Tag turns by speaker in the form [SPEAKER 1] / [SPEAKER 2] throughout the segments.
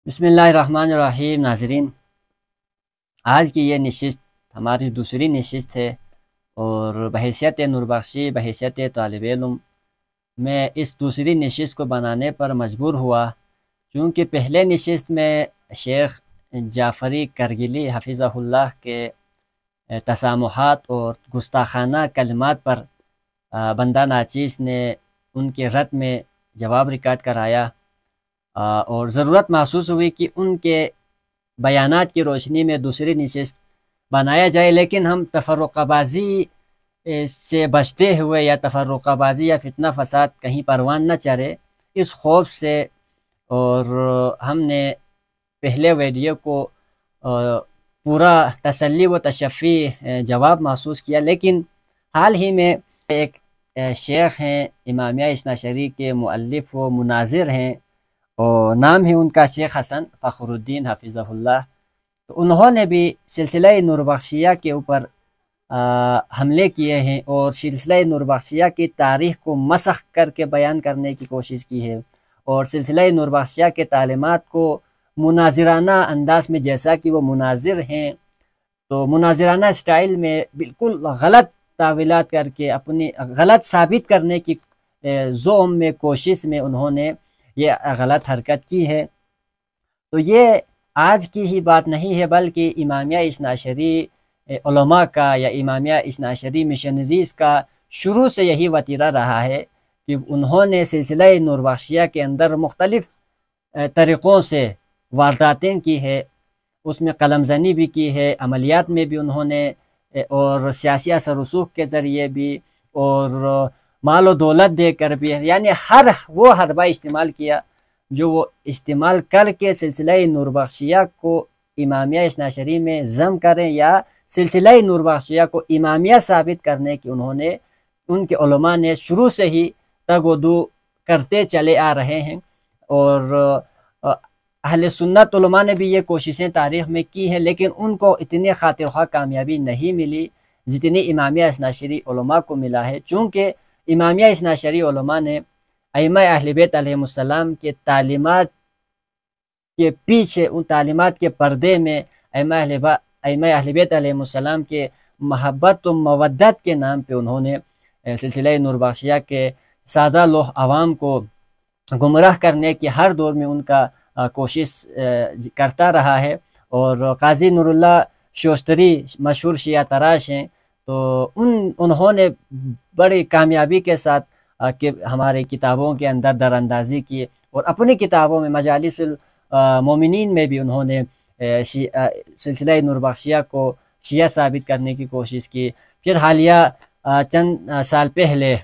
[SPEAKER 1] بسم اللہ الرحمن الرحیم۔ ناظرین، آج کی یہ نشست ہماری دوسری نشست ہے اور بحیثیت نور بخشی، بحیثیت طالب علم میں اس دوسری نشست کو بنانے پر مجبور ہوا، چونکہ پہلے نشست میں شیخ جعفری کرگلی حفظہ اللہ کے تسامحات اور گستاخانہ کلمات پر بندہ ناچیز نے ان کے رد میں جواب ریکارڈ کرایا اور ضرورت محسوس ہوئی کہ ان کے بیانات کی روشنی میں دوسری نشست بنایا جائے، لیکن ہم تفرقہ بازی سے بچتے ہوئے یا تفرقہ بازی یا فتنہ فساد کہیں پروان نہ چڑھے، اس خوف سے اور ہم نے پہلے ویڈیو کو پورا تسلی و تشفی جواب محسوس کیا، لیکن حال ہی میں ایک شیخ ہیں، امامیہ اثنا عشری کے مؤلف و مناظر ہیں اور نام ہے ان کا شیخ حسن فخر الدین حفظہ اللہ۔ تو انہوں نے بھی سلسلہ نور بخشیہ کے اوپر حملے کیے ہیں اور سلسلہ نور بخشیہ کی تاریخ کو مسخ کر کے بیان کرنے کی کوشش کی ہے، اور سلسلہ نور بخشیہ کے تعلیمات کو مناظرانہ انداز میں، جیسا کہ وہ مناظر ہیں تو مناظرانہ اسٹائل میں بالکل غلط تعویلات کر کے اپنی غلط ثابت کرنے کی زعم میں، کوشش میں انہوں نے یہ غلط حرکت کی ہے۔ تو یہ آج کی ہی بات نہیں ہے، بلکہ امامیہ اثنا عشری علماء کا یا امامیہ اثنا عشری مشنریز کا شروع سے یہی وتیرہ رہا ہے کہ انہوں نے سلسلہ نور بخشیہ کے اندر مختلف طریقوں سے وارداتیں کی ہے، اس میں قلم زنی بھی کی ہے، عملیات میں بھی انہوں نے، اور سیاسی اثر رسوخ کے ذریعے بھی، اور مال و دولت دے کر بھی، یعنی ہر وہ حربہ استعمال کیا جو وہ استعمال کر کے سلسلہ نور بخشیہ کو امامیہ اثنا عشری میں ضم کریں یا سلسلہ نور بخشیہ کو امامیہ ثابت کرنے کی انہوں نے، ان کے علماء نے شروع سے ہی تگ و دو کرتے چلے آ رہے ہیں، اور اہل سنت علماء نے بھی یہ کوششیں تاریخ میں کی ہیں، لیکن ان کو اتنی خاطر خواہ کامیابی نہیں ملی جتنی امامیہ اثنا عشری علماء کو ملا ہے، چونکہ امامیہ اثنا عشری علماء نے ائمہ اہل بیت علیہ السلام کے تعلیمات کے پیچھے، ان تعلیمات کے پردے میں ائمہ اہل بیت علیہ السلام کے محبت و مودت کے نام پہ انہوں نے سلسلہ نور بخشیہ کے سادہ لوح عوام کو گمراہ کرنے کی ہر دور میں ان کا کوشش کرتا رہا ہے۔ اور قاضی نور اللہ شوستری مشہور شیعہ تراش ہیں، تو انہوں نے بڑی کامیابی کے ساتھ کہ ہمارے کتابوں کے اندر در اندازی کی، اور اپنی کتابوں میں مجالس المومنین میں بھی انہوں نے سلسلہ نور بخشیہ کو شیعہ ثابت کرنے کی کوشش کی۔ پھر حالیہ چند سال پہلے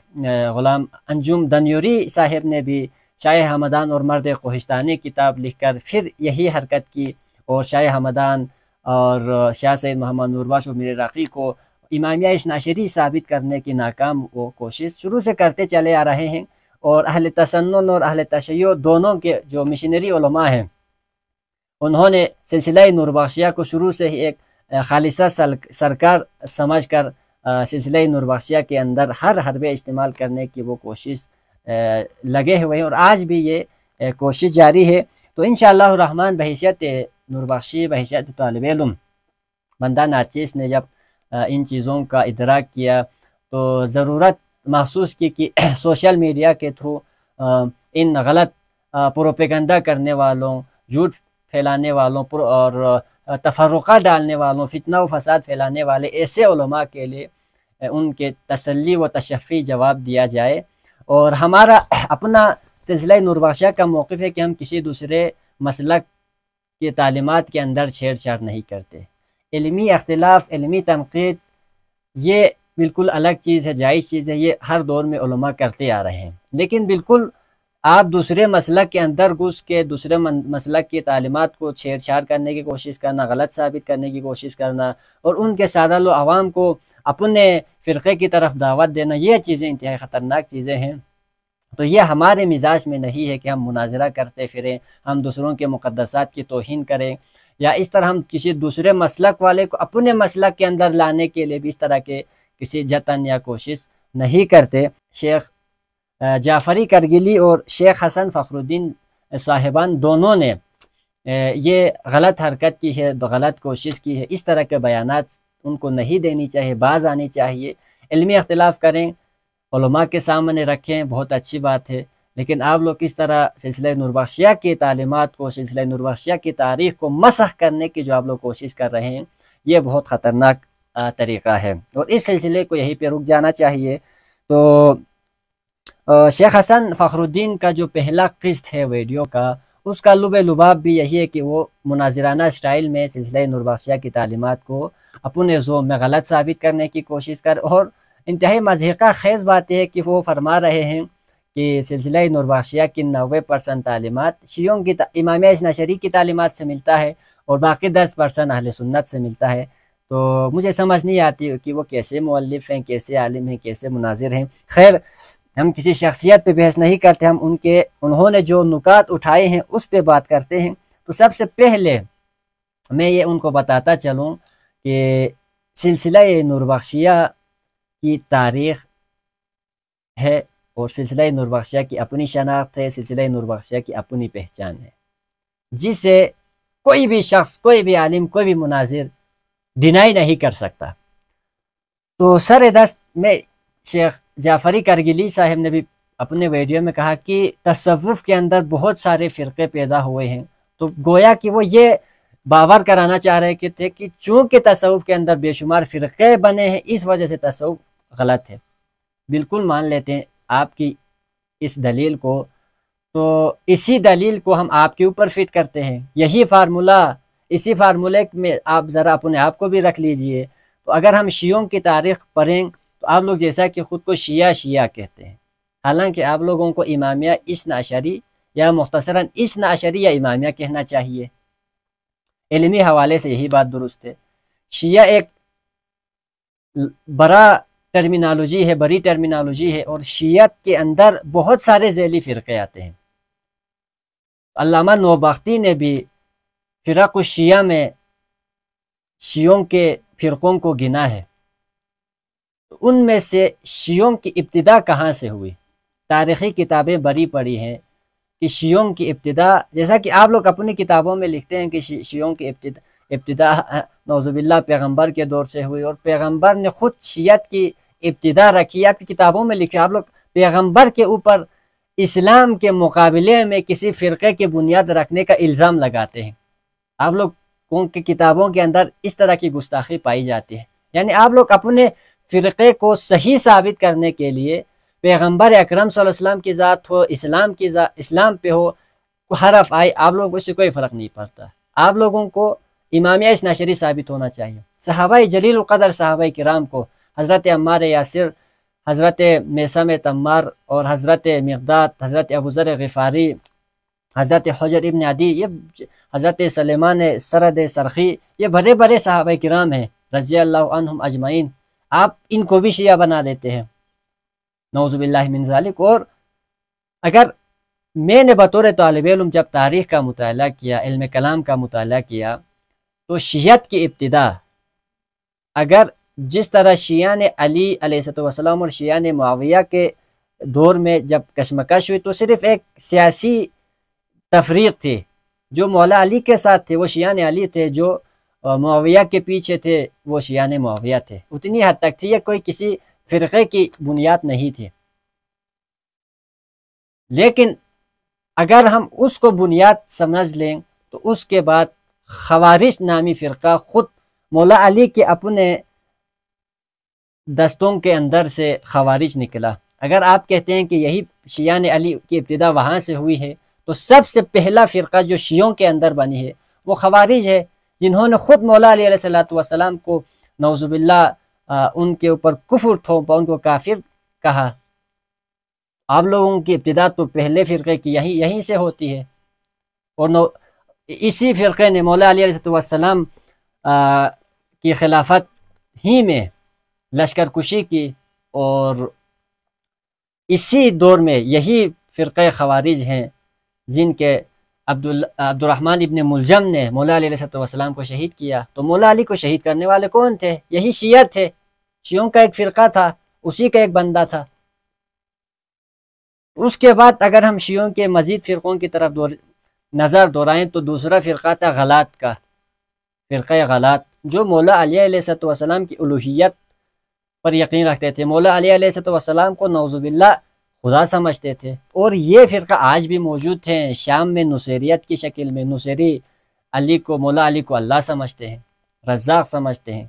[SPEAKER 1] غلام انجم دنیوری صاحب نے بھی شاہ ہمدان اور مرد کوہستانی کتاب لکھ کر پھر یہی حرکت کی، اور شاہ ہمدان اور شاہ سید محمد نور بخش اور میر راقی کو امامیہ اثنا عشری ثابت کرنے کی ناکام وہ کوشش شروع سے کرتے چلے آ رہے ہیں۔ اور اہل تسنن اور اہل تشیع دونوں کے جو مشنری علماء ہیں، انہوں نے سلسلہ نور بخشیہ کو شروع سے ہی ایک خالصہ سرکار سمجھ کر سلسلہ نور بخشیہ کے اندر ہر حربے استعمال کرنے کی وہ کوشش لگے ہوئے ہیں، اور آج بھی یہ کوشش جاری ہے۔ تو انشاءاللہ الرحمن بحیثیت نور بخشی، بحیثیت طالب علم، بندہ ناچیز نے جب ان چیزوں کا ادراک کیا تو ضرورت محسوس کی کہ سوشل میڈیا کے تھرو ان غلط پروپیگنڈا کرنے والوں، جھوٹ پھیلانے والوں اور تفرقہ ڈالنے والوں، فتنہ و فساد پھیلانے والے ایسے علماء کے لیے ان کے تسلی و تشفی جواب دیا جائے۔ اور ہمارا اپنا سلسلہ نور بخشیہ کا موقف ہے کہ ہم کسی دوسرے مسلک کی تعلیمات کے اندر چھیڑ چھاڑ نہیں کرتے۔ علمی اختلاف، علمی تنقید یہ بالکل الگ چیز ہے، جائز چیز ہے، یہ ہر دور میں علماء کرتے آ رہے ہیں، لیکن بالکل آپ دوسرے مسلک کے اندر گھس کے دوسرے مسلک کی تعلیمات کو چھیڑ چھاڑ کرنے کی کوشش کرنا، غلط ثابت کرنے کی کوشش کرنا، اور ان کے سادہ لو عوام کو اپنے فرقے کی طرف دعوت دینا، یہ چیزیں انتہائی خطرناک چیزیں ہیں۔ تو یہ ہمارے مزاج میں نہیں ہے کہ ہم مناظرہ کرتے پھریں، ہم دوسروں کے مقدسات کی توہین کریں، یا اس طرح ہم کسی دوسرے مسلک والے کو اپنے مسلک کے اندر لانے کے لیے بھی اس طرح کے کسی جتن یا کوشش نہیں کرتے۔ شیخ جعفری کرگلی اور شیخ حسن فخر الدین صاحبان دونوں نے یہ غلط حرکت کی ہے، غلط کوشش کی ہے، اس طرح کے بیانات ان کو نہیں دینی چاہیے، باز آنی چاہیے۔ علمی اختلاف کریں، علماء کے سامنے رکھیں، بہت اچھی بات ہے، لیکن آپ لوگ اس طرح سلسلہ نور بخشیہ کی تعلیمات کو، سلسلہ نور بخشیہ کی تاریخ کو مسخ کرنے کی جو آپ لوگ کوشش کر رہے ہیں، یہ بہت خطرناک طریقہ ہے، اور اس سلسلے کو یہیں پہ رک جانا چاہیے۔ تو شیخ حسن فخر الدین کا جو پہلا قسط ہے ویڈیو کا، اس کا لب لباب بھی یہی ہے کہ وہ مناظرانہ اسٹائل میں سلسلہ نور بخشیہ کی تعلیمات کو اپنے ذوق میں غلط ثابت کرنے کی کوشش کر، اور انتہائی مضحکہ خیز بات ہے کہ وہ فرما رہے ہیں کہ سلسلہ نور بخشیہ کی 90% تعلیمات شیعوں کی امامیہ اثنا عشری کی تعلیمات سے ملتا ہے، اور باقی 10% اہل سنت سے ملتا ہے۔ تو مجھے سمجھ نہیں آتی کہ وہ کیسے مؤلف ہیں، کیسے عالم ہیں، کیسے مناظر ہیں۔ خیر، ہم کسی شخصیت پہ بحث نہیں کرتے، ہم انہوں نے جو نکات اٹھائے ہیں اس پہ بات کرتے ہیں۔ تو سب سے پہلے میں یہ ان کو بتاتا چلوں کہ سلسلہ نور بخشیہ کی تاریخ ہے، اور سلسلہ نور بخشیہ کی اپنی شناخت ہے، سلسلہ نور بخشیہ کی اپنی پہچان ہے، جسے کوئی بھی شخص، کوئی بھی عالم، کوئی بھی مناظر ڈینائی نہیں کر سکتا۔ تو سر دست میں شیخ جعفری کرگلی صاحب نے بھی اپنے ویڈیو میں کہا کہ تصوف کے اندر بہت سارے فرقے پیدا ہوئے ہیں، تو گویا کہ وہ یہ باور کرانا چاہ رہے تھے کہ چونکہ تصوف کے اندر بے شمار فرقے بنے ہیں، اس وجہ سے تصوف غلط ہے۔ بالکل مان لیتے ہیں آپ کی اس دلیل کو، تو اسی دلیل کو ہم آپ کے اوپر فٹ کرتے ہیں، یہی فارمولہ، اسی فارمولے میں آپ ذرا اپنے آپ کو بھی رکھ لیجئے۔ تو اگر ہم شیعوں کی تاریخ پڑھیں تو آپ لوگ جیسا کہ خود کو شیعہ کہتے ہیں، حالانکہ آپ لوگوں کو امامیہ اثنا عشری یا مختصراً اثنا عشری یا امامیہ کہنا چاہیے۔ علمی حوالے سے یہی بات درست ہے۔ شیعہ ایک بڑی ٹرمینالوجی ہے، اور شیعت کے اندر بہت سارے ذیلی فرقے آتے ہیں۔ علامہ نوبختی نے بھی فرق الشیعہ میں شیعوں کے فرقوں کو گنا ہے۔ ان میں سے شیعوں کی ابتدا کہاں سے ہوئی؟ تاریخی کتابیں بڑی پڑی ہیں کہ شیعوں کی ابتدا، جیسا کہ آپ لوگ اپنی کتابوں میں لکھتے ہیں کہ شیعوں کی ابتدا نعوذ باللہ پیغمبر کے دور سے ہوئی، اور پیغمبر نے خود شیعت کی ابتدا رکھی۔ آپ کی کتابوں میں لکھے، آپ لوگ پیغمبر کے اوپر اسلام کے مقابلے میں کسی فرقے کی بنیاد رکھنے کا الزام لگاتے ہیں۔ آپ لوگ کی کتابوں کے اندر اس طرح کی گستاخی پائی جاتی ہے، یعنی آپ لوگ اپنے فرقے کو صحیح ثابت کرنے کے لیے پیغمبر اکرم صلی اللہ علیہ وسلم کی ذات ہو، اسلام پہ ہو، حرف آئے، آپ لوگوں کو اس سے کوئی فرق نہیں پڑتا۔ آپ لوگوں کو امامیہ اثنا عشری ثابت ہونا چاہیے۔ صحابہ جلیل القدر صحابہ کرام کو، حضرت عمار یاسر، حضرت میثم تمار، اور حضرت مقداد، حضرت ابو ذر غفاری، حضرت حجر ابن عدی، یہ حضرت سلیمان سرد سرخی، یہ بڑے بڑے صحابہ کرام ہیں رضی اللہ عنہم اجمعین۔ آپ ان کو بھی شیعہ بنا دیتے ہیں، نعوذ باللہ من ذالک۔ اور اگر میں نے بطور طالب علم جب تاریخ کا مطالعہ کیا، علم کلام کا مطالعہ کیا، تو شیعت کی ابتدا اگر جس طرح شیعہ نے علی علیہ السلام اور شیعہ نے معاویہ کے دور میں جب کشمکش ہوئی، تو صرف ایک سیاسی تفریق تھی۔ جو مولا علی کے ساتھ تھے وہ شیعہ علی تھے، جو معاویہ کے پیچھے تھے وہ شیعہ معاویہ تھے، اتنی حد تک تھی، یہ کوئی کسی فرقے کی بنیاد نہیں تھی۔ لیکن اگر ہم اس کو بنیاد سمجھ لیں تو اس کے بعد خوارج نامی فرقہ خود مولا علی کے اپنے دستوں کے اندر سے خوارج نکلا۔ اگر آپ کہتے ہیں کہ یہی شیعہ علی کی ابتدا وہاں سے ہوئی ہے، تو سب سے پہلا فرقہ جو شیعوں کے اندر بنی ہے وہ خوارج ہے، جنہوں نے خود مولا علی علیہ السلام کو نعوذ باللہ ان کے اوپر کفر تھوپا، ان کو کافر کہا۔ آپ لوگوں کی ابتدا تو پہلے فرقے کی یہیں سے ہوتی ہے، اور اسی فرقے نے مولا علی علیہ السلام کی خلافت ہی میں لشکر کشی کی، اور اسی دور میں یہی فرقہ خوارج ہیں جن کے عبد الرحمن ابن ملجم نے مولا علی علیہ السلام کو شہید کیا۔ تو مولا علی کو شہید کرنے والے کون تھے؟ یہی شیعہ تھے، شیعوں کا ایک فرقہ تھا، اسی کا ایک بندہ تھا۔ اس کے بعد اگر ہم شیعوں کے مزید فرقوں کی طرف نظر دورائیں تو دوسرا فرقہ تھا غلات کا، فرقہ غلات، جو مولا علی علیہ السلام کی الوہیت پر یقین رکھتے تھے، مولا علی علیہ السلام کو نعوذ باللہ خدا سمجھتے تھے، اور یہ فرقہ آج بھی موجود تھے شام میں نصیریت کی شکل میں۔ نصیری علی کو، مولا علی کو اللہ سمجھتے ہیں، رزاق سمجھتے ہیں۔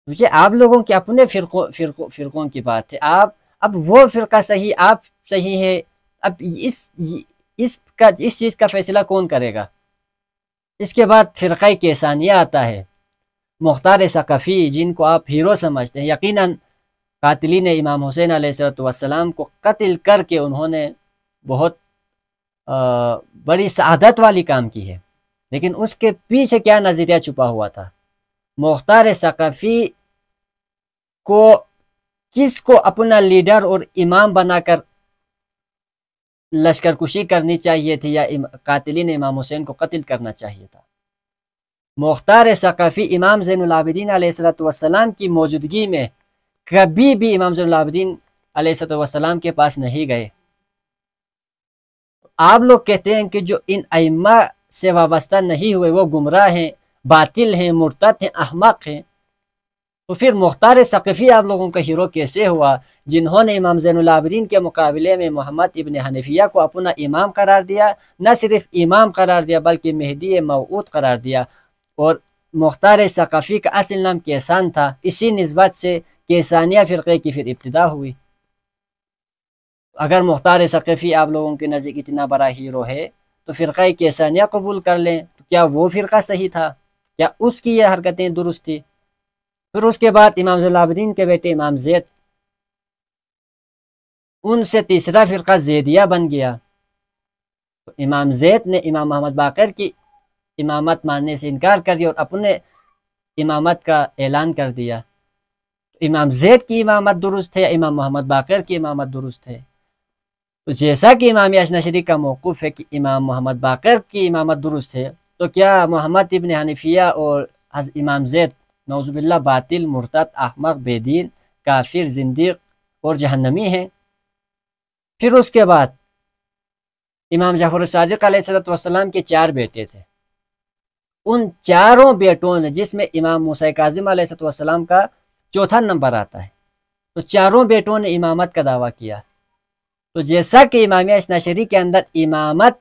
[SPEAKER 1] مجھے آپ لوگوں کے اپنے فرقوں کی بات ہے، آپ اب وہ فرقہ صحیح، آپ صحیح ہے، اب اس چیز کا فیصلہ کون کرے گا؟ اس کے بعد فرقہ کیسانیہ آتا ہے، مختار ثقفی جن کو آپ ہیرو سمجھتے ہیں، یقیناً قاتلین امام حسین علیہ السلام کو قتل کر کے انہوں نے بہت بڑی سعادت والی کام کی ہے، لیکن اس کے پیچھے کیا نظریہ چھپا ہوا تھا؟ مختار ثقفی کو کس کو اپنا لیڈر اور امام بنا کر لشکر کشی کرنی چاہیے تھی، یا قاتلین امام حسین کو قتل کرنا چاہیے تھا؟ مختار ثقفی امام زین العابدین علیہ السلام کی موجودگی میں کبھی بھی امام زین العابدین علیہ السلام کے پاس نہیں گئے۔ آپ لوگ کہتے ہیں کہ جو ان ائمہ سے وابستہ نہیں ہوئے وہ گمراہ ہیں، باطل ہیں، مرتد ہیں، احمق ہیں، تو پھر مختار ثقفی آپ لوگوں کا ہیرو کیسے ہوا، جنہوں نے امام زین العابدین کے مقابلے میں محمد ابن حنفیہ کو اپنا امام قرار دیا؟ نہ صرف امام قرار دیا بلکہ مہدی موعود قرار دیا۔ اور مختار ثقفی کا اصل نام کیسان تھا، اسی نسبت سے کیسانیہ فرقے کی پھر ابتدا ہوئی۔ اگر مختار ثقفی آپ لوگوں کے نزدیک اتنا بڑا ہیرو ہے تو فرقہ کیسانیہ قبول کر لیں، تو کیا وہ فرقہ صحیح تھا؟ کیا اس کی یہ حرکتیں درست تھی؟ پھر اس کے بعد امام زین العابدین کے بیٹے امام زید، ان سے تیسرا فرقہ زیدیہ بن گیا۔ تو امام زید نے امام محمد باقر کی امامت ماننے سے انکار کر دیا اور اپنے امامت کا اعلان کر دیا۔ امام زید کی امامت درست ہے یا امام محمد باقر کی امامت درست ہے؟ تو جیسا کہ امام اشنشری کا موقف ہے کہ امام محمد باقر کی امامت درست ہے، تو کیا محمد ابن حنفیہ اور امام زید نعوذ باللہ باطل، مرتد، احمق، بے دین، کافر، زندیق اور جہنمی ہیں؟ پھر اس کے بعد امام جعفر الصادق علیہ السلام کے 4 بیٹے تھے، ان چاروں بیٹوں نے، جس میں امام موسیٰ کاظم علیہ السلام کا 4تھا نمبر آتا ہے، تو چاروں بیٹوں نے امامت کا دعویٰ کیا۔ تو جیسا کہ امامیہ اثناعشری کے اندر امامت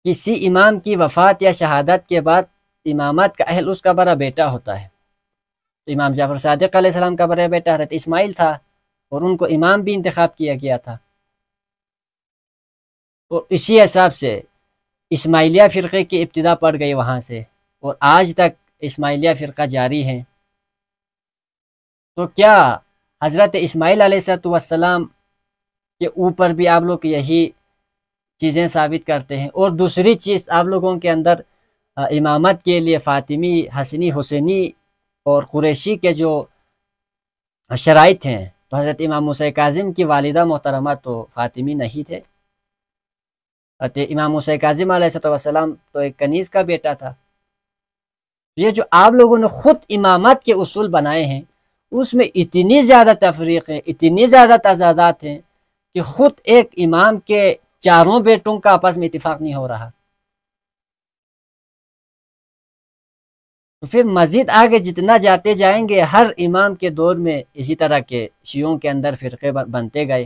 [SPEAKER 1] کسی امام کی وفات یا شہادت کے بعد امامت کا اہل اس کا بڑا بیٹا ہوتا ہے، تو امام جعفر صادق علیہ السلام کا بڑا بیٹا حضرت اسماعیل تھا، اور ان کو امام بھی انتخاب کیا گیا تھا۔ اور اسی حساب سے اسماعیلیہ فرقے کی ابتدا پڑ گئی وہاں سے، اور آج تک اسماعیلیہ فرقہ جاری ہے۔ تو کیا حضرت اسماعیل علیہ السلام کے اوپر بھی آپ لوگ یہی چیزیں ثابت کرتے ہیں؟ اور دوسری چیز، آپ لوگوں کے اندر امامت کے لیے فاطمی، حسنی، حسینی اور قریشی کے جو شرائط ہیں، تو حضرت امام موسیٰ کاظم کی والدہ محترمہ تو فاطمی نہیں تھے، امام موسیٰ کاظم علیہ السلام تو ایک کنیز کا بیٹا تھا۔ یہ جو آپ لوگوں نے خود امامت کے اصول بنائے ہیں، اس میں اتنی زیادہ تفریق ہے، اتنی زیادہ تضادات ہیں کہ خود ایک امام کے چاروں بیٹوں کا آپس میں اتفاق نہیں ہو رہا۔ تو پھر مزید آگے جتنا جاتے جائیں گے، ہر امام کے دور میں اسی طرح کے شیعوں کے اندر فرقے بنتے گئے۔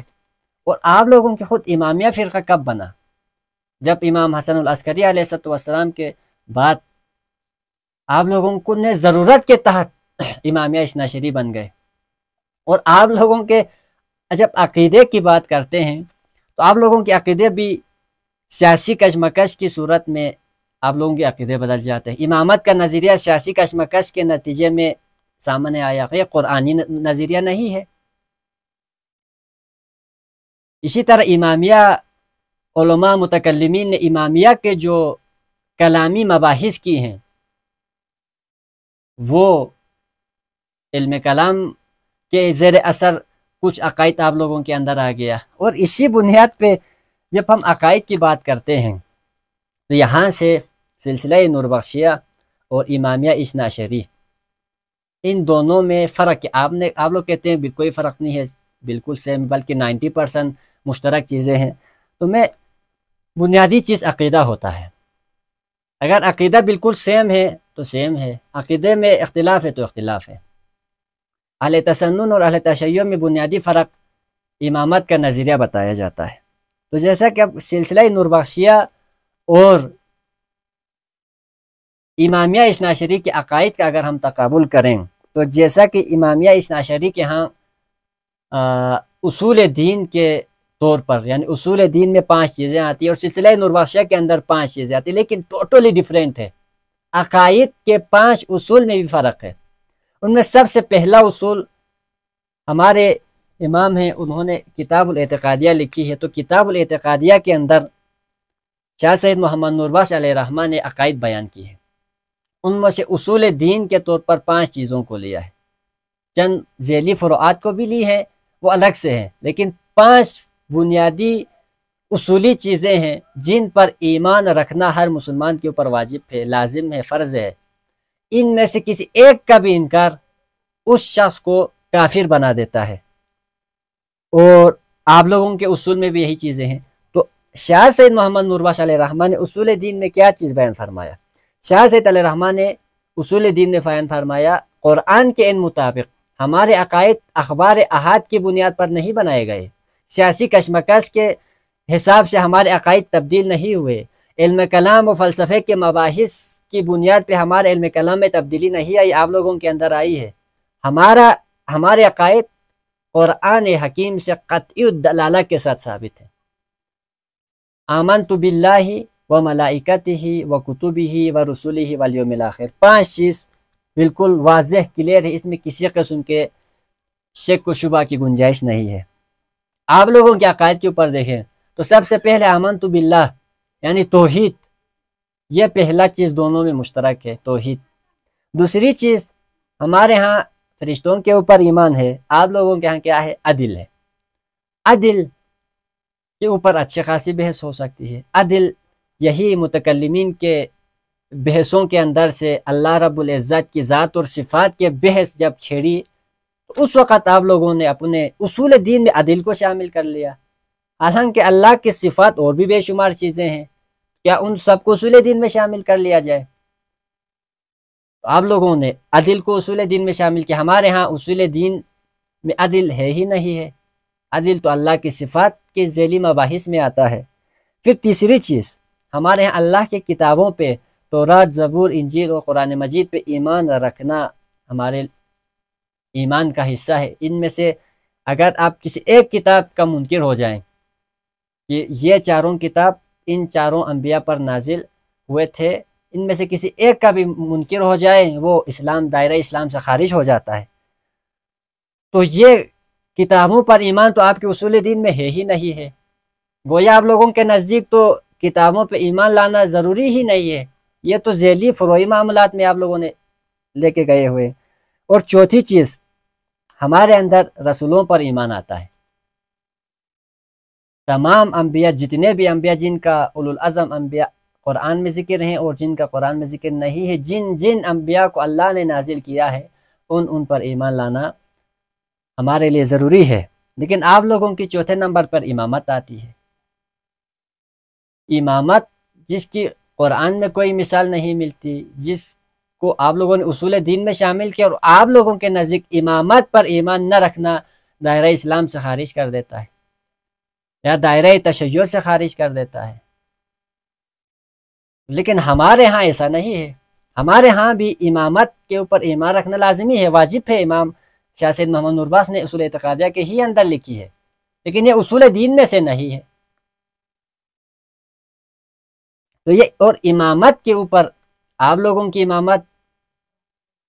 [SPEAKER 1] اور آپ لوگوں کے خود امامیہ فرقہ کب بنا؟ جب امام حسن العسکری علیہ السلام کے بعد آپ لوگوں کو نے ضرورت کے تحت امامیہ اثناعشری بن گئے۔ اور آپ لوگوں کے جب عقیدے کی بات کرتے ہیں تو آپ لوگوں کے عقیدے بھی سیاسی کشمکش کی صورت میں آپ لوگوں کے عقیدے بدل جاتے ہیں۔ امامت کا نظریہ سیاسی کشمکش کے نتیجے میں سامنے آیا، یہ قرآنی نظریہ نہیں ہے۔ اسی طرح امامیہ علماء متکلمین نے امامیہ کے جو کلامی مباحث کی ہیں، وہ علم کلام کے زیر اثر کچھ عقائد آپ لوگوں کے اندر آ گیا، اور اسی بنیاد پہ جب ہم عقائد کی بات کرتے ہیں تو یہاں سے سلسلہ نور بخشیہ اور امامیہ اثنا عشری، ان دونوں میں فرق ہے۔ آپ لوگ کہتے ہیں کوئی فرق نہیں ہے، بالکل سیم، بلکہ 90% مشترک چیزیں ہیں۔ تو میں بنیادی چیز عقیدہ ہوتا ہے. اگر عقیدہ بالکل سیم ہے تو سیم ہے، عقیدے میں اختلاف ہے تو اختلاف ہے. اہل تسنن اور اہل تشیع میں بنیادی فرق امامت کا نظریہ بتایا جاتا ہے. تو جیسا کہ اب سلسلہ نوربخشیہ اور امامیہ اثناعشری کے عقائد کا اگر ہم تقابل کریں تو جیسا کہ امامیہ اثناعشری کے ہاں اصول دین کے طور پر، یعنی اصول دین میں 5 چیزیں آتی ہیں اور سلسلہ نوربخشیہ کے اندر 5 چیزیں آتی ہیں، لیکن ٹوٹلی ڈیفرنٹ ہے. عقائد کے 5 اصول میں بھی فرق ہے. ان میں سب سے پہلا اصول ہمارے امام ہیں، انہوں نے کتاب الاعتقادیہ لکھی ہے. تو کتاب الاعتقادیہ کے اندر شاہ سید محمد نوربخش علیہ الرحمہ نے عقائد بیان کی ہے. ان میں سے اصول دین کے طور پر 5 چیزوں کو لیا ہے. چند ذیلی فروعات کو بھی لی ہے، وہ الگ سے ہیں، لیکن 5 بنیادی اصولی چیزیں ہیں جن پر ایمان رکھنا ہر مسلمان کے اوپر واجب ہے، لازم ہے، فرض ہے. ان میں سے کسی ایک کا بھی انکار اس شخص کو کافر بنا دیتا ہے. اور آپ لوگوں کے اصول میں بھی یہی چیزیں ہیں. تو شاہ سید محمد نوربخش علیہ الرحمہ نے اصول دین میں کیا چیز بیان فرمایا؟ شاہ سید علیہ الرحمہ نے اصول دین میں بیان فرمایا قرآن کے ان مطابق ہمارے عقائد اخبار احاد کی بنیاد پر نہیں بنائے گئے، سیاسی کشمکش کے حساب سے ہمارے عقائد تبدیل نہیں ہوئے، علم کلام و فلسفے کے مباحث کی بنیاد پہ ہمارے علم کلام میں تبدیلی نہیں آئی، آپ لوگوں کے اندر آئی ہے. ہمارے عقائد قرآن حکیم سے قطعی الدلالہ کے ساتھ ثابت ہے. آمنت باللہ و ملائکتہ و کتبہ و رسولہ والیوم الآخر. 5 چیز بالکل واضح کلیئر ہے، اس میں کسی قسم کے شک و شبہ کی گنجائش نہیں ہے. آپ لوگوں کے عقائد کے اوپر دیکھیں تو سب سے پہلے آمنت باللہ یعنی توحید، یہ پہلا چیز دونوں میں مشترک ہے، توحید. دوسری چیز ہمارے ہاں فرشتوں کے اوپر ایمان ہے، آپ لوگوں کے ہاں کیا ہے؟ عدل ہے. عدل کے اوپر اچھی خاصی بحث ہو سکتی ہے. عدل یہی متکلمین کے بحثوں کے اندر سے اللہ رب العزت کی ذات اور صفات کے بحث جب چھیڑی تو اس وقت آپ لوگوں نے اپنے اصول دین میں عدل کو شامل کر لیا. حالانکہ اللہ کی صفات اور بھی بے شمار چیزیں ہیں، کیا ان سب کو اصول دین میں شامل کر لیا جائے؟ آپ لوگوں نے عدل کو اصول دین میں شامل کیا. ہمارے ہاں اصول دین میں عدل ہے ہی نہیں ہے. عدل تو اللہ کی صفات کے ذیلی مباحث میں آتا ہے. پھر تیسری چیز ہمارے ہاں اللہ کے کتابوں پہ تورات، زبور، انجیل اور قرآن مجید پہ ایمان رکھنا ہمارے ایمان کا حصہ ہے. ان میں سے اگر آپ کسی ایک کتاب کا منکر ہو جائیں کہ یہ چاروں کتاب ان چاروں انبیاء پر نازل ہوئے تھے، ان میں سے کسی ایک کا بھی منکر ہو جائے وہ دائرہ اسلام سے خارج ہو جاتا ہے. تو یہ کتابوں پر ایمان تو آپ کے اصول دین میں ہے ہی نہیں ہے. گویا آپ لوگوں کے نزدیک تو کتابوں پہ ایمان لانا ضروری ہی نہیں ہے، یہ تو ذیلی فروعی معاملات میں آپ لوگوں نے لے کے گئے ہوئے. اور چوتھی چیز ہمارے اندر رسولوں پر ایمان آتا ہے. تمام انبیاء، جتنے بھی انبیاء جن کا اولو العزم انبیاء قرآن میں ذکر ہیں اور جن کا قرآن میں ذکر نہیں ہے، جن انبیاء کو اللہ نے نازل کیا ہے ان پر ایمان لانا ہمارے لیے ضروری ہے. لیکن آپ لوگوں کی چوتھے نمبر پر امامت آتی ہے. امامت جس کی قرآن میں کوئی مثال نہیں ملتی، جس کو آپ لوگوں نے اصول دین میں شامل کیا، اور آپ لوگوں کے نزدیک امامت پر ایمان نہ رکھنا دائرہ اسلام سے خارج کر دیتا ہے یا دائرہ تشیع سے خارج کر دیتا ہے. لیکن ہمارے ہاں ایسا نہیں ہے. ہمارے ہاں بھی امامت کے اوپر ایمان رکھنا لازمی ہے، واجب ہے. امام شاہ سید محمد نوربخش نے اصول اعتقادیہ کے ہی اندر لکھی ہے، لیکن یہ اصول دین میں سے نہیں ہے. تو یہ اور امامت کے اوپر آپ لوگوں کی امامت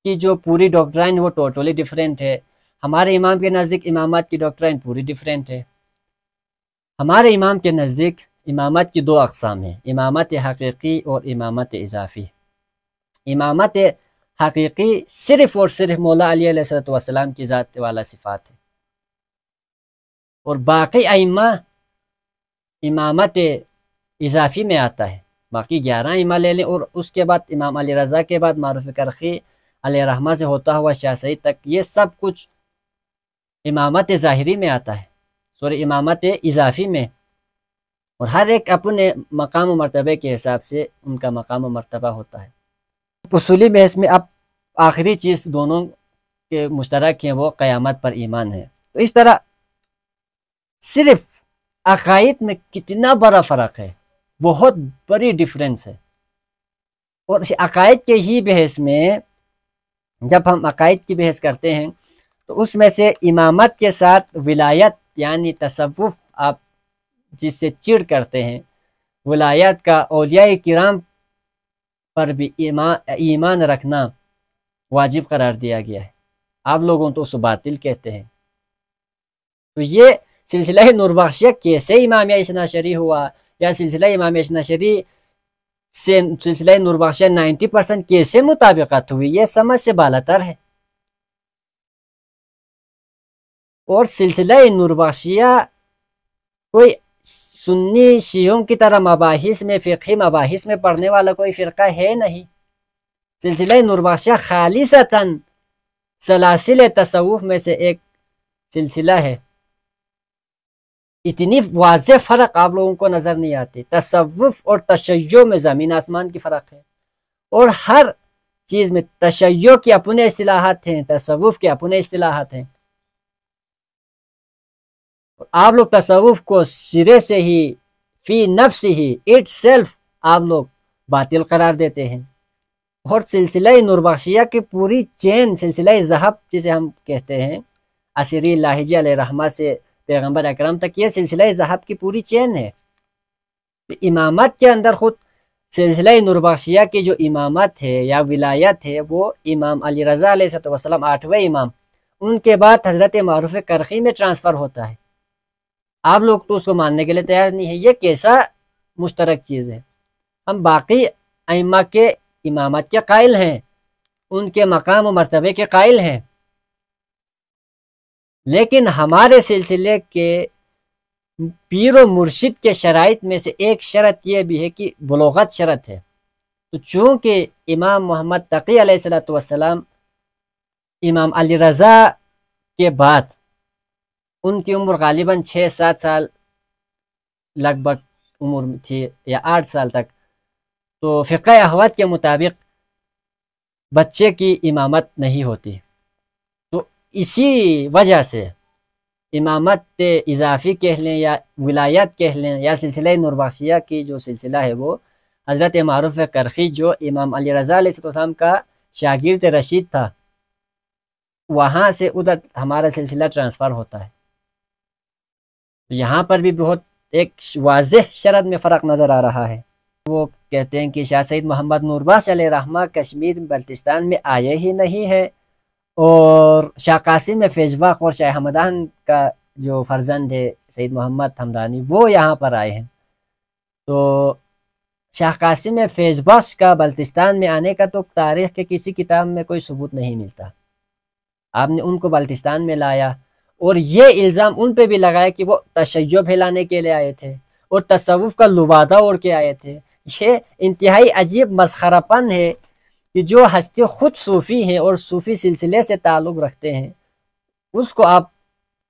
[SPEAKER 1] کی جو پوری ڈاکٹرائن وہ ٹوٹلی ڈیفرنٹ ہے. ہمارے امام کے نزدیک امامت کی ڈاکٹرائن پوری ڈیفرنٹ ہے. ہمارے امام کے نزدیک امامت کی 2 اقسام ہیں، امامت حقیقی اور امامت اضافی. امامت حقیقی صرف اور صرف مولا علی علیہ السلام کی ذات والا صفات ہے، اور باقی ائمہ امامت اضافی میں آتا ہے. باقی 11 ائمہ لے لیں اور اس کے بعد امام علی رضا کے بعد معروف کرخی علیہ الرحمہ سے ہوتا ہوا شاہ سعید تک، یہ سب کچھ امامت ظاہری میں آتا ہے، امامت اضافی میں. اور ہر ایک اپنے مقام و مرتبے کے حساب سے ان کا مقام و مرتبہ ہوتا ہے۔ اصولی بحث میں اب آخری چیز دونوں کے مشترک ہیں وہ قیامت پر ایمان ہے۔ تو اس طرح صرف عقائد میں کتنا بڑا فرق ہے، بہت بڑی ڈفرینس ہے۔ اور عقائد کے ہی بحث میں جب ہم عقائد کی بحث کرتے ہیں تو اس میں سے امامت کے ساتھ ولایت یعنی تصوف آپ جس سے چڑ کرتے ہیں، ولایت کا اولیاء کرام پر بھی ایمان رکھنا واجب قرار دیا گیا ہے۔ آپ لوگوں تو اس باطل کہتے ہیں۔ تو یہ سلسلہ نور بخشیہ کیسے امامیہ اثنا عشری ہوا، یا سلسلہ امامیہ اثنا عشری سے سلسلہ نور بخشیہ 90% کیسے مطابقت ہوئی، یہ سمجھ سے بالاتر ہے۔ اور سلسلہ نور بخشیہ کوئی سنی شیعوں کی طرح مباحث میں، فقہی مباحث میں پڑھنے والا کوئی فرقہ ہے نہیں۔ سلسلہ نور بخشیہ خالصتاً سلاسل تصوف میں سے ایک سلسلہ ہے۔ اتنی واضح فرق آپ لوگوں کو نظر نہیں آتی۔ تصوف اور تشیع میں زمین آسمان کی فرق ہے، اور ہر چیز میں تشیع کے اپنے اصطلاحات ہیں، تصوف کے اپنے اصطلاحات ہیں۔ آپ لوگ تصوف کو سرے سے ہی فی نفس ہی اٹ سیلف آپ لوگ باطل قرار دیتے ہیں۔ اور سلسلہ نور بخشیہ کی پوری چین، سلسلہ ذہب جسے ہم کہتے ہیں، عصری لاہجی علیہ رحمہ سے پیغمبر اکرم تک، یہ سلسلہ ذہب کی پوری چین ہے۔ امامت کے اندر خود سلسلہ نور بخشیہ کی جو امامت ہے یا ولایت ہے وہ امام علی رضا علیہ السلام 8ویں امام، ان کے بعد حضرت معروف کرخی میں ٹرانسفر ہوتا ہے۔ آپ لوگ تو اس کو ماننے کے لیے تیار نہیں ہے۔ یہ کیسا مشترک چیز ہے؟ ہم باقی ائمہ کے امامت کے قائل ہیں، ان کے مقام و مرتبے کے قائل ہیں، لیکن ہمارے سلسلے کے پیر و مرشد کے شرائط میں سے ایک شرط یہ بھی ہے کہ بلوغت شرط ہے۔ تو چونکہ امام محمد تقی علیہ السلام امام علی رضا کے بعد ان کی عمر غالباً 6-7 سال لگ بھگ عمر تھی، یا 8 سال تک، تو فقہ احوت کے مطابق بچے کی امامت نہیں ہوتی۔ تو اسی وجہ سے امامت اضافی کہہ لیں یا ولایت کہہ لیں یا سلسلہ نور بخشیہ کی جو سلسلہ ہے وہ حضرت معروف کرخی جو امام علی رضا علیہ السلام کا شاگرد رشید تھا، وہاں سے ادھر ہمارا سلسلہ ٹرانسفر ہوتا ہے۔ یہاں پر بھی بہت ایک واضح شرط میں فرق نظر آ رہا ہے۔ وہ کہتے ہیں کہ شاہ سید محمد نور بخش علیہ رحمہ کشمیر بلتستان میں آئے ہی نہیں ہے، اور شاہ قاسم فیضبخش اور شاہ حمدان کا جو فرزند ہے سید محمد حمدانی وہ یہاں پر آئے ہیں۔ تو شاہ قاسم فیضبخش کا بلتستان میں آنے کا تو تاریخ کے کسی کتاب میں کوئی ثبوت نہیں ملتا۔ آپ نے ان کو بلتستان میں لایا اور یہ الزام ان پہ بھی لگایا کہ وہ تشیع پھیلانے کے لیے آئے تھے اور تصوف کا لبادہ اوڑھ کے آئے تھے۔ یہ انتہائی عجیب مسخرہ پن ہے کہ جو ہستی خود صوفی ہیں اور صوفی سلسلے سے تعلق رکھتے ہیں، اس کو آپ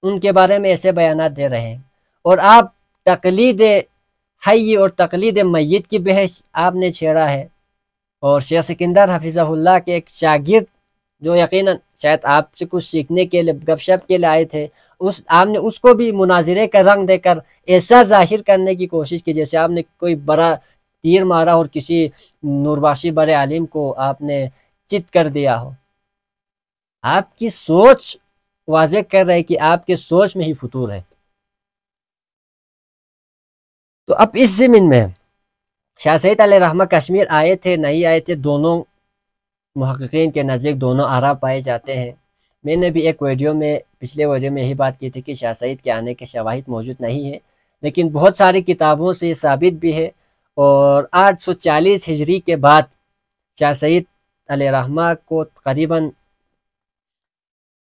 [SPEAKER 1] ان کے بارے میں ایسے بیانات دے رہے ہیں، اور آپ تقلید حی اور تقلید میت کی بحث آپ نے چھیڑا ہے۔ اور شیخ سکندر حفظہ اللہ کے ایک شاگرد جو یقیناً شاید آپ سے کچھ سیکھنے کے لیے گپ شپ کے لیے آئے تھے، آپ نے اس کو بھی مناظرے کا رنگ دے کر ایسا ظاہر کرنے کی کوشش کی جیسے آپ نے کوئی بڑا تیر مارا اور کسی نوربخشی بڑے عالم کو آپ نے چت کر دیا ہو۔ آپ کی سوچ واضح کر رہے کہ آپ کے سوچ میں ہی فطور ہے۔ تو اب اس زمین میں شاہ سید علیہ رحمہ کشمیر آئے تھے نہیں آئے تھے، دونوں محققین کے نزدیک دونوں آراء پائے جاتے ہیں۔ میں نے بھی ایک ویڈیو میں پچھلے ویڈیو میں یہی بات کی تھی کہ شاہ سید کے آنے کے شواہد موجود نہیں ہیں، لیکن بہت ساری کتابوں سے یہ ثابت بھی ہے۔ اور 840 ہجری کے بعد شاہ سید علیہ رحمہ کو قریباً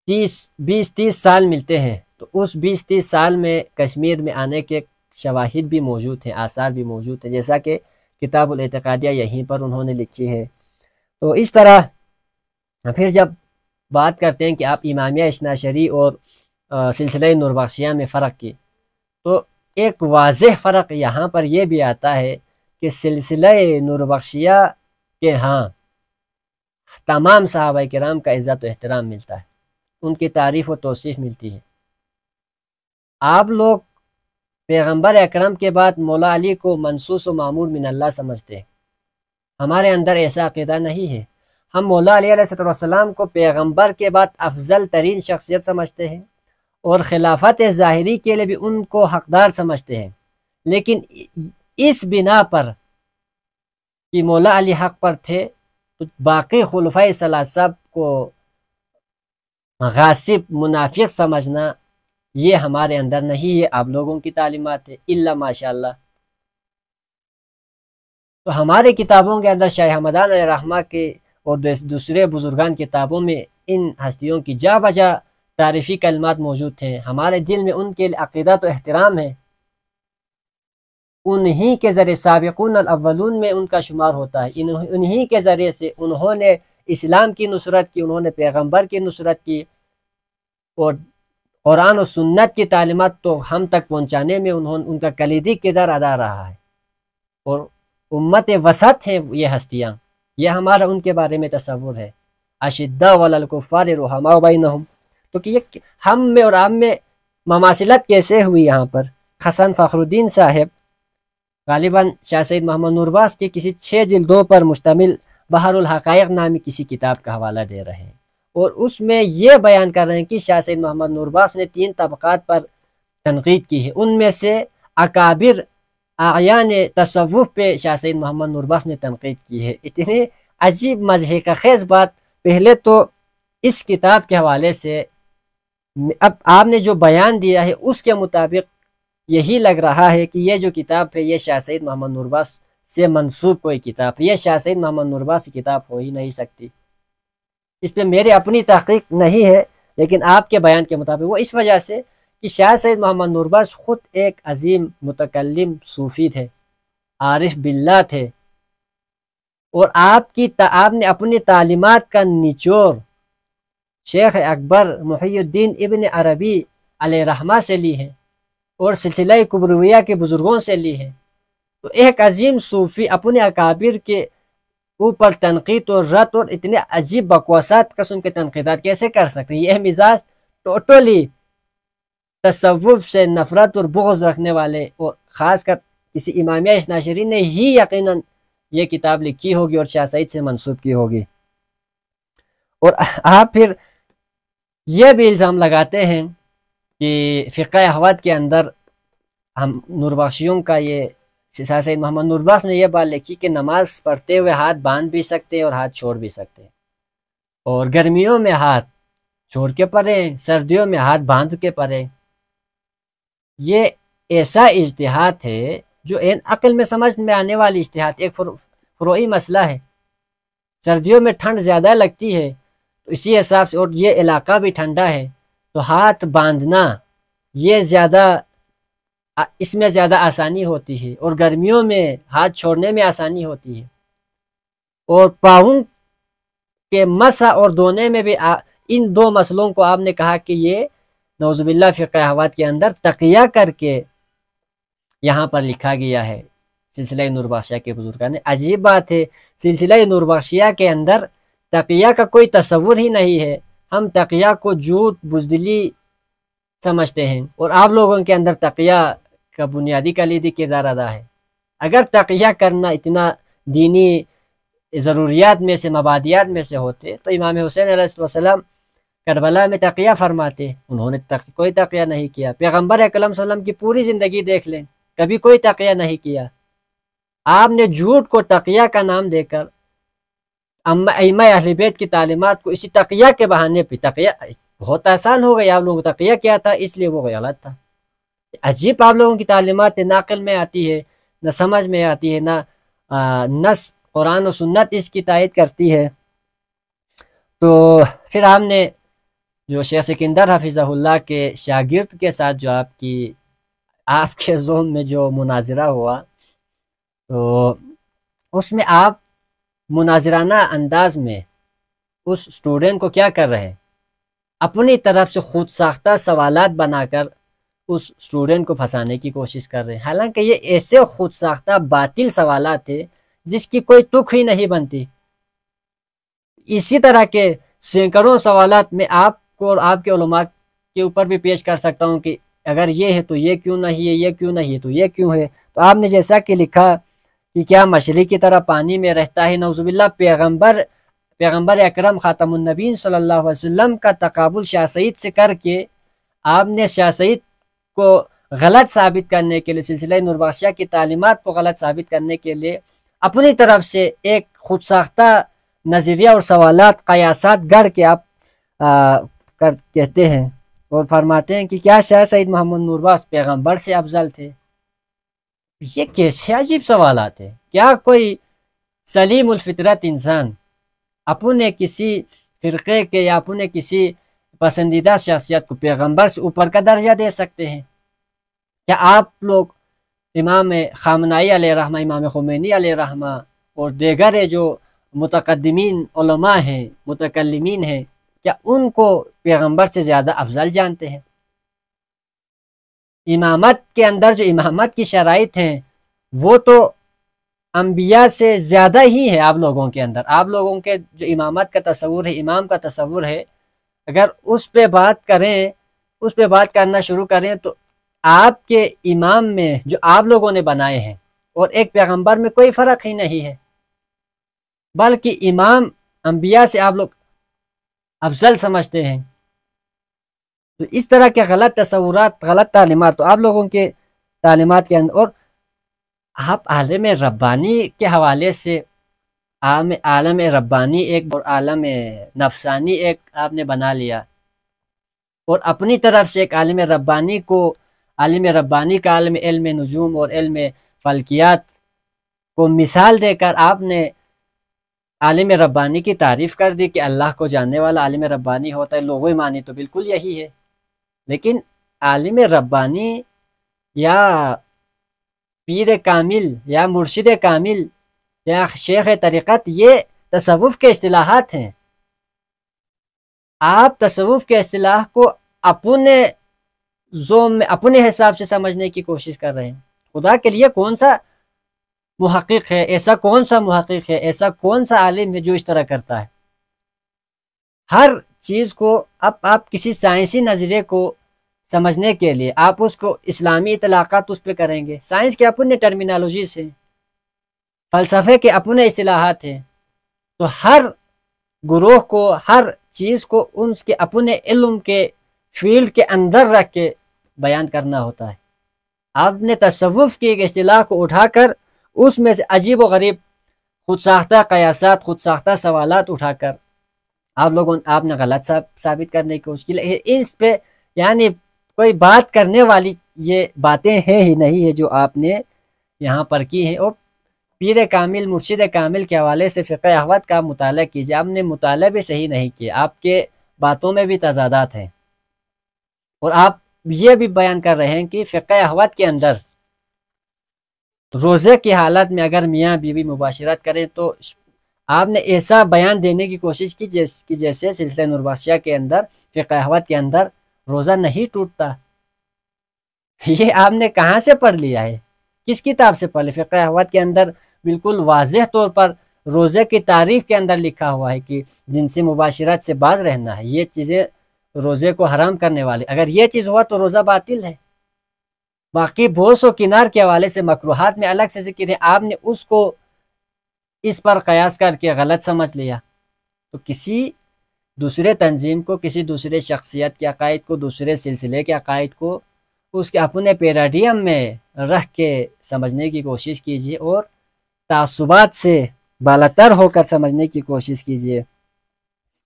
[SPEAKER 1] 20-30 سال ملتے ہیں، تو اس 20-30 سال میں کشمیر میں آنے کے شواہد بھی موجود ہیں، آثار بھی موجود ہیں، جیسا کہ کتاب الاعتقادیہ یہیں پر انہوں نے لکھی ہے۔ تو اس طرح پھر جب بات کرتے ہیں کہ آپ امامیہ اثنا عشری اور سلسلہ نور بخشیہ میں فرق کی، تو ایک واضح فرق یہاں پر یہ بھی آتا ہے کہ سلسلہ نور بخشیہ کے ہاں تمام صحابہ کرام کا عزت و احترام ملتا ہے، ان کی تعریف و توصیف ملتی ہے۔ آپ لوگ پیغمبر اکرم کے بعد مولا علی کو منصوص و معمور من اللہ سمجھتے ہیں، ہمارے اندر ایسا عقیدہ نہیں ہے۔ ہم مولا علی علیہ السلام کو پیغمبر کے بعد افضل ترین شخصیت سمجھتے ہیں اور خلافت ظاہری کے لیے بھی ان کو حقدار سمجھتے ہیں، لیکن اس بنا پر کہ مولا علی حق پر تھے تو باقی خلفائے ثلاثہ کو غاصب منافق سمجھنا یہ ہمارے اندر نہیں ہے، آپ لوگوں کی تعلیمات ہے الا ماشاء اللہ۔ تو ہمارے کتابوں کے اندر شاہ حمدان علیہ رحمہ کے اور دوسرے بزرگان کتابوں میں ان ہستیوں کی جا بجا تعریفی کلمات موجود تھے، ہمارے دل میں ان کے عقیدت و احترام ہے، انہی کے ذریعے سابقون الاولون میں ان کا شمار ہوتا ہے، انہی کے ذریعے سے انہوں نے اسلام کی نصرت کی، انہوں نے پیغمبر کی نصرت کی، اور قرآن و سنت کی تعلیمات تو ہم تک پہنچانے میں ان کا کلیدی کردار ادا رہا ہے، اور امت وسط ہیں یہ ہستیاں، یہ ہمارا ان کے بارے میں تصور ہے۔ اشداء علی الکفار رحماء بینہم، تو کہ یہ ہم میں اور آپ میں مماثلت کیسے ہوئی یہاں پر؟ حسن فخر الدین صاحب غالباً شاہ سید محمد نورباز کی کسی 6 جلدوں پر مشتمل بحر الحقائق نامی کسی کتاب کا حوالہ دے رہے ہیں، اور اس میں یہ بیان کر رہے ہیں کہ شاہ سید محمد نورباز نے 3 طبقات پر تنقید کی ہے، ان میں سے اکابر اعیان تصوف پہ شاہ سید محمد نورباز نے تنقید کی ہے۔ اتنی عجیب مضحکہ خیز بات، پہلے تو اس کتاب کے حوالے سے اب آپ نے جو بیان دیا ہے اس کے مطابق یہی لگ رہا ہے کہ یہ جو کتاب ہے یہ شاہ سید محمد نورباز سے منسوب کوئی کتاب ہے، یہ شاہ سید محمد نورباز کی کتاب ہو ہی نہیں سکتی۔ اس پہ میری اپنی تحقیق نہیں ہے، لیکن آپ کے بیان کے مطابق وہ اس وجہ سے کہ شاہ سید محمد نورباز خود ایک عظیم متکلم صوفی تھے، عارف باللہ تھے، اور آپ نے اپنی تعلیمات کا نچوڑ شیخ اکبر محی الدین ابن عربی علیہ رحمہ سے لی ہے اور سلسلہ کبرویہ کے بزرگوں سے لی ہے۔ تو ایک عظیم صوفی اپنے اکابر کے اوپر تنقید اور رد اور اتنے عجیب بکواسات قسم کے تنقیدات کیسے کر سکتے ہیں؟ یہ مزاج ٹوٹلی تصوف سے نفرت اور بغض رکھنے والے، اور خاص کر کسی امامیہ اثنا عشری نے ہی یقیناً یہ کتاب لکھی ہوگی اور شاہ سعید سے منسوب کی ہوگی۔ اور آپ پھر یہ بھی الزام لگاتے ہیں کہ فقہ احواد کے اندر ہم نوربخشیوں کا یہ شاہ سید محمد نوربخش نے یہ بات لکھی کہ نماز پڑھتے ہوئے ہاتھ باندھ بھی سکتے اور ہاتھ چھوڑ بھی سکتے، اور گرمیوں میں ہاتھ چھوڑ کے پڑھیں، سردیوں میں ہاتھ باندھ کے پڑھیں۔ یہ ایسا اجتہاد ہے جو عین عقل میں سمجھ میں آنے والی اجتہاد، ایک فروعی مسئلہ ہے۔ سردیوں میں ٹھنڈ زیادہ لگتی ہے تو اسی حساب سے، اور یہ علاقہ بھی ٹھنڈا ہے تو ہاتھ باندھنا یہ اس میں زیادہ آسانی ہوتی ہے، اور گرمیوں میں ہاتھ چھوڑنے میں آسانی ہوتی ہے، اور پاؤں کے مسح اور دھونے میں بھی ان 2 مسئلوں کو آپ نے کہا کہ یہ نعوذ باللہ فقہ احواد کے اندر تقیہ کر کے یہاں پر لکھا گیا ہے سلسلہ نوربخشیہ کے بزرگان نے۔ عجیب بات ہے، سلسلہ نوربخشیہ کے اندر تقیہ کا کوئی تصور ہی نہیں ہے، ہم تقیہ کو جھوٹ بزدلی سمجھتے ہیں، اور آپ لوگوں کے اندر تقیہ کا بنیادی کلیدی کردار ادا ہے۔ اگر تقیہ کرنا اتنا دینی ضروریات میں سے، مبادیات میں سے ہوتے تو امام حسین علیہ السلام کربلا میں تقیہ فرماتے، انہوں نے کوئی تقیہ نہیں کیا۔ پیغمبر اکرم صلی اللہ علیہ وسلم کی پوری زندگی دیکھ لیں، کبھی کوئی تقیہ نہیں کیا۔ آپ نے جھوٹ کو تقیہ کا نام دے کر ائمہ اہل بیت کی تعلیمات کو اسی تقیہ کے بہانے پہ، تقیہ بہت آسان ہو گئی، آپ لوگوں کو تقیہ کیا تھا اس لیے وہ غلط تھا۔ عجیب آپ لوگوں کی تعلیمات نہ عقل میں آتی ہے، نہ سمجھ میں آتی ہے، نہ نص قرآن و سنت اس کی تائید کرتی ہے۔ تو پھر آپ نے جو شیخ سکندر حفظہ اللہ کے شاگرد کے ساتھ جو آپ کے زون میں جو مناظرہ ہوا، تو اس میں آپ مناظرانہ انداز میں اس اسٹوڈنٹ کو کیا کر رہے ہیں؟ اپنی طرف سے خود ساختہ سوالات بنا کر اس اسٹوڈنٹ کو پھنسانے کی کوشش کر رہے ہیں، حالانکہ یہ ایسے خود ساختہ باطل سوالات تھے جس کی کوئی تک ہی نہیں بنتی۔ اسی طرح کے سینکڑوں سوالات میں آپ کو اور آپ کے علماء کے اوپر بھی پیش کر سکتا ہوں کہ اگر یہ ہے تو یہ کیوں نہیں ہے، یہ کیوں نہیں ہے تو یہ کیوں ہے۔ تو آپ نے جیسا کہ لکھا کہ کیا مچھلی کی طرح پانی میں رہتا ہے، نعوذ باللہ پیغمبر اکرم خاتم النبیین صلی اللہ علیہ وسلم کا تقابل شاہ سعید سے کر کے آپ نے شاہ سعید کو غلط ثابت کرنے کے لیے، سلسلہ نور بخشیہ کی تعلیمات کو غلط ثابت کرنے کے لیے اپنی طرف سے ایک خود ساختہ نظریہ اور سوالات قیاسات گڑھ کے آپ کہتے ہیں اور فرماتے ہیں کہ کیا شاہ سعید محمد نور بخش پیغمبر سے افضل تھے؟ یہ کیسے عجیب سوالات ہیں؟ کیا کوئی سلیم الفطرت انسان اپنے کسی فرقے کے یا اپنے کسی پسندیدہ شخصیت کو پیغمبر سے اوپر کا درجہ دے سکتے ہیں؟ کیا آپ لوگ امام خامنائی علیہ رحمہ، امام خمینی علیہ رحمہ اور دیگر جو متقدمین علماء ہیں، متکلمین ہیں، کیا ان کو پیغمبر سے زیادہ افضل جانتے ہیں؟ امامت کے اندر جو امامت کی شرائط ہیں وہ تو انبیاء سے زیادہ ہی ہے آپ لوگوں کے اندر۔ آپ لوگوں کے جو امامت کا تصور ہے، امام کا تصور ہے، اگر اس پہ بات کریں، اس پہ بات کرنا شروع کریں تو آپ کے امام میں جو آپ لوگوں نے بنائے ہیں اور ایک پیغمبر میں کوئی فرق ہی نہیں ہے، بلکہ امام انبیاء سے آپ لوگ افضل سمجھتے ہیں۔ تو اس طرح کے غلط تصورات، غلط تعلیمات تو آپ لوگوں کے تعلیمات کے اندر، اور آپ عالم ربانی کے حوالے سے عالم ربانی ایک اور عالم نفسانی ایک آپ نے بنا لیا، اور اپنی طرف سے ایک عالم ربانی کو، عالم ربانی کا عالم علم نجوم اور علم فلکیات کو مثال دے کر آپ نے عالم ربانی کی تعریف کر دی کہ اللہ کو جاننے والا عالم ربانی ہوتا ہے۔ لوگوں مانی تو بالکل یہی ہے، لیکن عالم ربانی یا پیر کامل یا مرشد کامل یا شیخ طریقت یہ تصوف کے اصطلاحات ہیں۔ آپ تصوف کے اصطلاح کو اپنے ذوق میں، اپنے حساب سے سمجھنے کی کوشش کر رہے ہیں۔ خدا کے لیے کون سا محقق ہے، ایسا کون سا محقق ہے، ایسا کون سا عالم ہے جو اس طرح کرتا ہے؟ ہر چیز کو اب آپ کسی سائنسی نظریے کو سمجھنے کے لیے آپ اس کو اسلامی اطلاقات اس پہ کریں گے۔ سائنس کے اپنے ٹرمینالوجیز ہیں، فلسفے کے اپنے اصطلاحات ہیں، تو ہر گروہ کو، ہر چیز کو ان کے اپنے علم کے فیلڈ کے اندر رکھ کے بیان کرنا ہوتا ہے۔ آپ نے تصوف کی ایک اصطلاح کو اٹھا کر اس میں سے عجیب و غریب خود ساختہ قیاسات، خود ساختہ سوالات اٹھا کر آپ نے غلط ثابت کرنے کی کوشش کی۔ اس پہ یعنی کوئی بات کرنے والی یہ باتیں ہیں ہی نہیں ہے جو آپ نے یہاں پر کی ہیں۔ اور پیر کامل، مرشد کامل کے حوالے سے فقہ احوت کا مطالعہ کیجیے۔ آپ نے مطالعہ بھی صحیح نہیں کیا، آپ کے باتوں میں بھی تضادات ہیں، اور آپ یہ بھی بیان کر رہے ہیں کہ فقہ احوت کے اندر روزے کی حالت میں اگر میاں بیوی مباشرت کریں تو آپ نے ایسا بیان دینے کی کوشش کی جیسے سلسلہ نور بخشیہ کے اندر، فقہ احوت کے اندر روزہ نہیں ٹوٹتا۔ یہ آپ نے کہاں سے پڑھ لیا ہے؟ کس کتاب سے پڑھ لیا؟ فقہ احوت کے اندر بالکل واضح طور پر روزے کی تاریخ کے اندر لکھا ہوا ہے کہ جنسی مباشرت سے باز رہنا ہے، یہ چیزیں روزے کو حرام کرنے والے، اگر یہ چیز ہوا تو روزہ باطل ہے۔ باقی بوس و کنار کے حوالے سے مکروہات میں الگ سے ذکر ہے، آپ نے اس کو اس پر قیاس کر کے غلط سمجھ لیا۔ تو کسی دوسرے تنظیم کو، کسی دوسرے شخصیت کے عقائد کو، دوسرے سلسلے کے عقائد کو اس کے اپنے پیراڈیم میں رکھ کے سمجھنے کی کوشش کیجیے، اور تعصبات سے بالاتر ہو کر سمجھنے کی کوشش کیجیے۔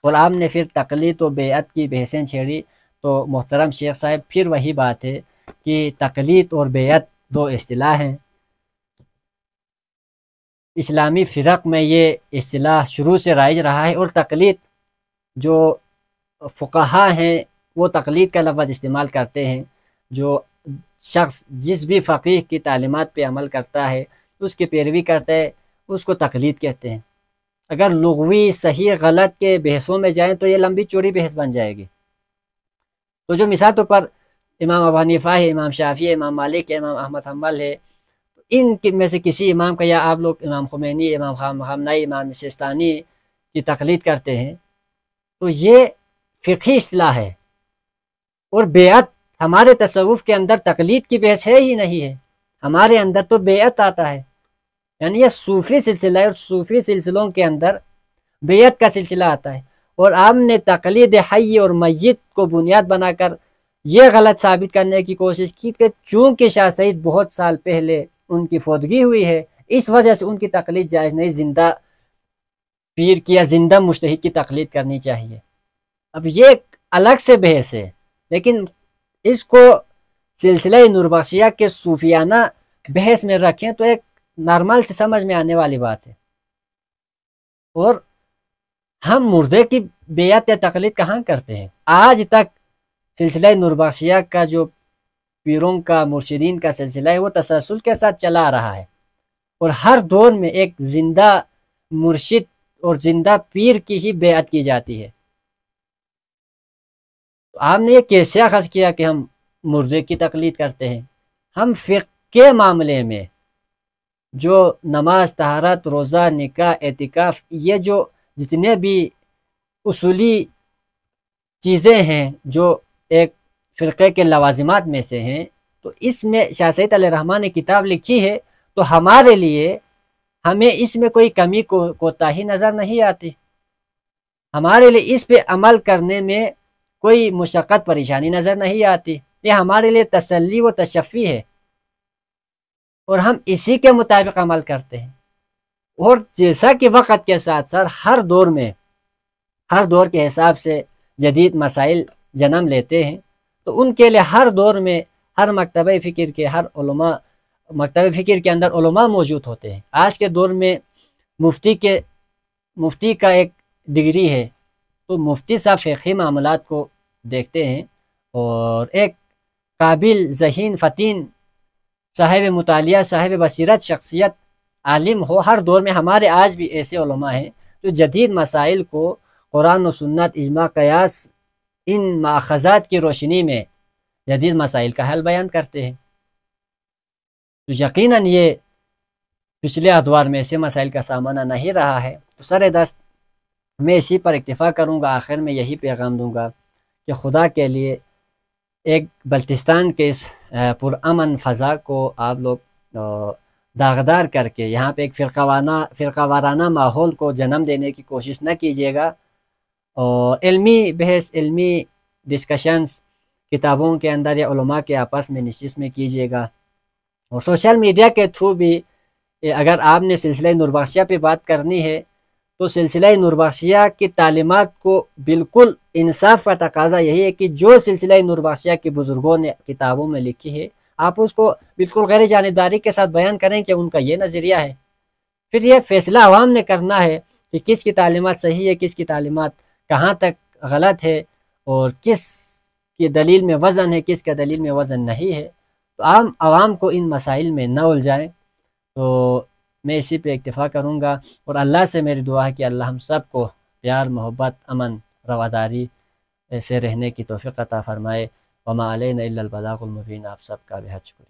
[SPEAKER 1] اور آپ نے پھر تقلید و بیعت کی بحثیں چھیڑی، تو محترم شیخ صاحب پھر وہی بات ہے کہ تقلید اور بیعت دو اصطلاح ہیں۔ اسلامی فرق میں یہ اصطلاح شروع سے رائج رہا ہے، اور تقلید جو فقہا ہیں وہ تقلید کا لفظ استعمال کرتے ہیں۔ جو شخص جس بھی فقیہ کی تعلیمات پہ عمل کرتا ہے، اس کی پیروی کرتا ہے، اس کو تقلید کہتے ہیں۔ اگر لغوی صحیح غلط کے بحثوں میں جائیں تو یہ لمبی چوڑی بحث بن جائے گی۔ تو جو مثال طور پر امام ابو حنیفہ ہے، امام شافعی ہے، امام مالک ہے، امام احمد حنبل ہے، ان میں سے کسی امام کا، یا آپ لوگ امام خمینی، امام خامنائی، امام سستانی کی تقلید کرتے ہیں، تو یہ فقہی اصطلاح ہے، اور بیعت ہمارے تصوف کے اندر تقلید کی بحث ہے ہی نہیں ہے، ہمارے اندر تو بیعت آتا ہے، یعنی یہ صوفی سلسلہ ہے، اور صوفی سلسلوں کے اندر بیعت کا سلسلہ آتا ہے، اور آپ نے تقلید حی اور میت کو بنیاد بنا کر یہ غلط ثابت کرنے کی کوشش کی کہ چونکہ شاہ سعید بہت سال پہلے ان کی فوتگی ہوئی ہے، اس وجہ سے ان کی تقلید جائز نہیں، زندہ پیر کی یا زندہ مجتہد کی تقلید کرنی چاہیے۔ اب یہ ایک الگ سے بحث ہے، لیکن اس کو سلسلہ نوربخشیہ کے صوفیانہ بحث میں رکھیں تو ایک نارمل سے سمجھ میں آنے والی بات ہے۔ اور ہم مردے کی بیعت یا تقلید کہاں کرتے ہیں؟ آج تک سلسلہ نوربخشیہ کا جو پیروں کا، مرشدین کا سلسلہ ہے، وہ تسلسل کے ساتھ چلا آ رہا ہے، اور ہر دور میں ایک زندہ مرشد اور زندہ پیر کی ہی بیعت کی جاتی ہے۔ تو آپ نے یہ کیسے اخذ کیا کہ ہم مردے کی تقلید کرتے ہیں؟ ہم فقہ کے معاملے میں جو نماز، طہارت، روزہ، نکاح، اعتکاف، یہ جو جتنے بھی اصولی چیزیں ہیں جو ایک فرقے کے لوازمات میں سے ہیں، تو اس میں شاہ سعید علیہ الرحمٰن نے کتاب لکھی ہے، تو ہمارے لیے ہمیں اس میں کوئی کمی کوتاہی نظر نہیں آتی، ہمارے لیے اس پہ عمل کرنے میں کوئی مشقت پریشانی نظر نہیں آتی، یہ ہمارے لیے تسلی و تشفی ہے، اور ہم اسی کے مطابق عمل کرتے ہیں۔ اور جیسا کہ وقت کے ساتھ ساتھ ہر دور میں، ہر دور کے حساب سے جدید مسائل جنم لیتے ہیں، تو ان کے لیے ہر دور میں ہر مکتبہ فکر کے مکتبہ فکر کے اندر علماء موجود ہوتے ہیں۔ آج کے دور میں مفتی کا ایک ڈگری ہے، تو مفتی صاحب فقہی معاملات کو دیکھتے ہیں، اور ایک قابل، ذہین، فطین، صاحب مطالعہ، صاحب بصیرت شخصیت، عالم ہو ہر دور میں۔ ہمارے آج بھی ایسے علماء ہیں جو جدید مسائل کو قرآن و سنت، اجماع، قیاس، ان ماخذات کی روشنی میں جدید مسائل کا حل بیان کرتے ہیں۔ تو یقیناً یہ پچھلے ادوار میں ایسے مسائل کا سامنا نہیں رہا ہے۔ تو سر دست میں اسی پر اکتفا کروں گا، آخر میں یہی پیغام دوں گا کہ خدا کے لیے ایک بلتستان کے اس پرامن فضا کو آپ لوگ داغدار کر کے یہاں پہ ایک فرقہ وارانہ ماحول کو جنم دینے کی کوشش نہ کیجیے گا، اور علمی بحث، علمی ڈسکشنز کتابوں کے اندر یا علماء کے آپس میں نشست میں کیجیے گا، اور سوشل میڈیا کے تھرو بھی اگر آپ نے سلسلہ نوربخشیہ پہ بات کرنی ہے تو سلسلہ نوربخشیہ کی تعلیمات کو بالکل انصاف کا تقاضا یہی ہے کہ جو سلسلہ نوربخشیہ کے بزرگوں نے کتابوں میں لکھی ہے، آپ اس کو بالکل غیر جانبداری کے ساتھ بیان کریں کہ ان کا یہ نظریہ ہے۔ پھر یہ فیصلہ عوام نے کرنا ہے کہ کس کی تعلیمات صحیح ہے، کس کی تعلیمات کہاں تک غلط ہے، اور کس کی دلیل میں وزن ہے، کس کا دلیل میں وزن نہیں ہے۔ تو عوام کو ان مسائل میں نہ الجھائیں۔ تو میں اسی پہ اکتفا کروں گا، اور اللہ سے میری دعا ہے کہ اللہ ہم سب کو پیار، محبت، امن، رواداری سے رہنے کی توفیق عطا فرمائے۔ وما علینا الا البلاغ المبین۔ آپ سب کا بہت شکریہ۔